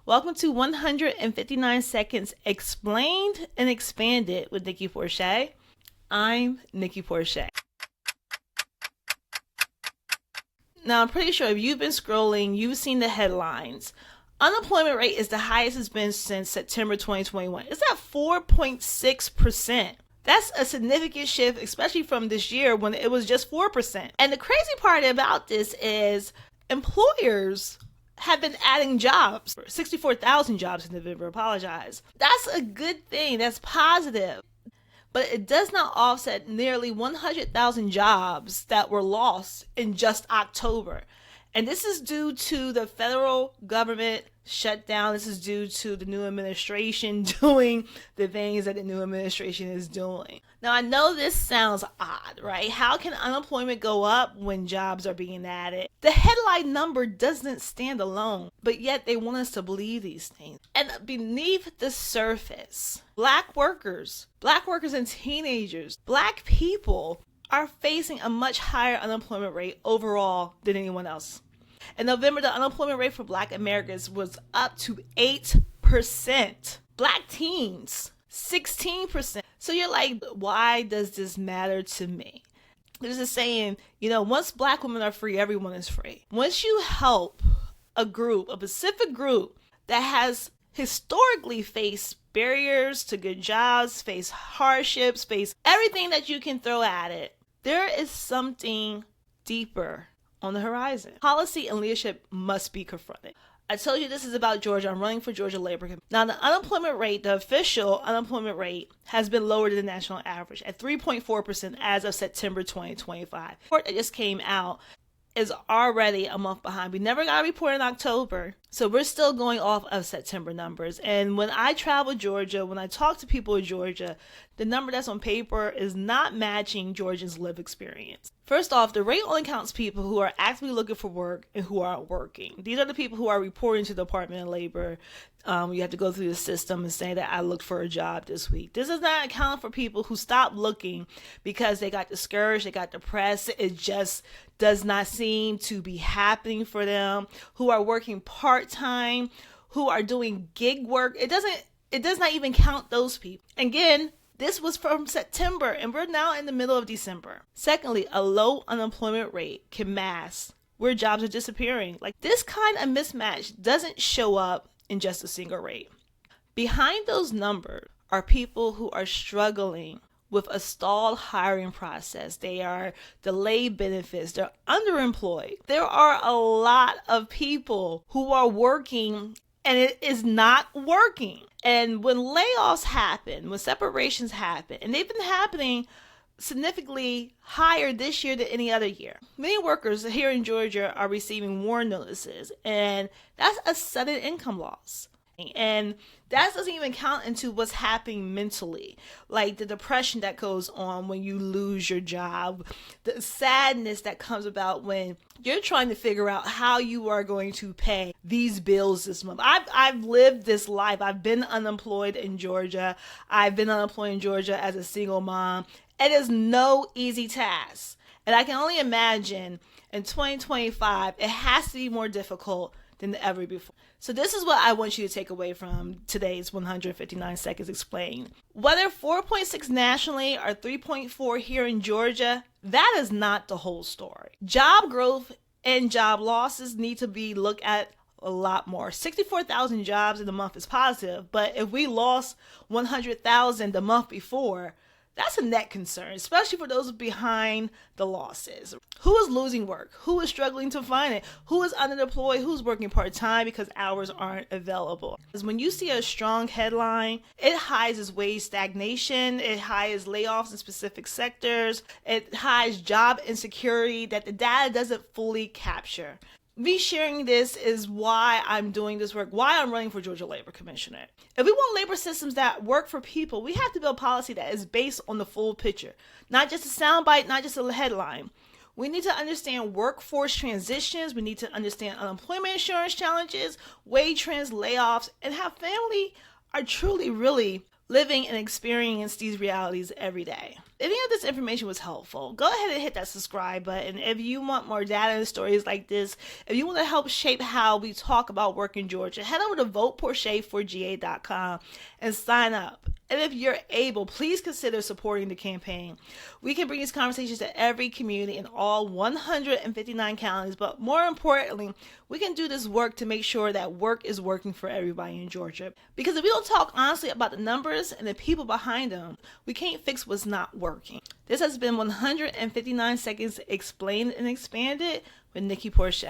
Welcome to 159 Seconds Explained and Expanded with Nikki Porche. I'm Nikki Porche. Now, I'm pretty sure if you've been scrolling, you've seen the headlines. Unemployment rate is the highest it's been since September 2021. It's at 4.6%. That's a significant shift, especially from this year when it was just 4%. And the crazy part about this is employers have been adding jobs, 64,000 jobs in November, That's a good thing, that's positive. But it does not offset nearly 100,000 jobs that were lost in just October. And this is due to the federal government shutdown. This is due to the new administration doing the things that the new administration is doing. Now, I know this sounds odd, right? How can unemployment go up when jobs are being added? The headline number doesn't stand alone, but yet they want us to believe these things. And beneath the surface, Black workers and teenagers, Black people are facing a much higher unemployment rate overall than anyone else. In November, the unemployment rate for Black Americans was up to 8%. Black teens, 16%. So you're like, why does this matter to me? There's a saying, once Black women are free, everyone is free. Once you help a specific group that has historically faced barriers to good jobs, face hardships, face everything that you can throw at it, there is something deeper on the horizon. Policy and leadership must be confronted. I told you this is about Georgia. I'm running for Georgia Labor Commission. Now, the unemployment rate, the official unemployment rate, has been lower than the national average at 3.4% as of September 2025. The report that just came out is already a month behind. We never got a report in October, so we're still going off of September numbers. And when I travel Georgia, when I talk to people in Georgia, the number that's on paper is not matching Georgians' lived experience. First off, the rate only counts people who are actively looking for work and who aren't working. These are the people who are reporting to the Department of Labor. You have to go through the system and say that I looked for a job this week. This does not account for people who stopped looking because they got discouraged, they got depressed. It just does not seem to be happening for them, who are working part-time, who are doing gig work. It does not even count those people. Again, this was from September, and we're now in the middle of December. Secondly, a low unemployment rate can mask where jobs are disappearing. Like, this kind of mismatch doesn't show up in just a single rate. Behind those numbers are people who are struggling with a stalled hiring process. They are delayed benefits. They're underemployed. There are a lot of people who are working and it is not working. And when layoffs happen, when separations happen, and they've been happening significantly higher this year than any other year. Many workers here in Georgia are receiving WARN notices, and that's a sudden income loss. And that doesn't even count into what's happening mentally, like the depression that goes on when you lose your job, the sadness that comes about when you're trying to figure out how you are going to pay these bills this month. I've lived this life. I've been unemployed in Georgia. I've been unemployed in Georgia as a single mom. It is no easy task. And I can only imagine in 2025, it has to be more difficult than ever before. So this is what I want you to take away from today's 159 Seconds Explained. Whether 4.6 nationally or 3.4 here in Georgia, that is not the whole story. Job growth and job losses need to be looked at a lot more. 64,000 jobs in the month is positive, but if we lost 100,000 the month before, that's a net concern, especially for those behind the losses. Who is losing work? Who is struggling to find it? Who is underemployed? Who's working part-time because hours aren't available? Because when you see a strong headline, it hides wage stagnation, it hides layoffs in specific sectors, it hides job insecurity that the data doesn't fully capture. Me sharing this is why I'm doing this work, why I'm running for Georgia Labor Commissioner. If we want labor systems that work for people, we have to build policy that is based on the full picture, not just a soundbite, not just a headline. We need to understand workforce transitions. We need to understand unemployment insurance challenges, wage trends, layoffs, and how family are truly, really living and experience these realities every day. If any of this information was helpful, go ahead and hit that subscribe button. If you want more data and stories like this, if you want to help shape how we talk about work in Georgia, head over to voteporche4ga.com and sign up. And if you're able, please consider supporting the campaign. We can bring these conversations to every community in all 159 counties, but more importantly, we can do this work to make sure that work is working for everybody in Georgia. Because if we don't talk honestly about the numbers and the people behind them, we can't fix what's not working. This has been 159 Seconds Explained and Expanded with Nikki Porche.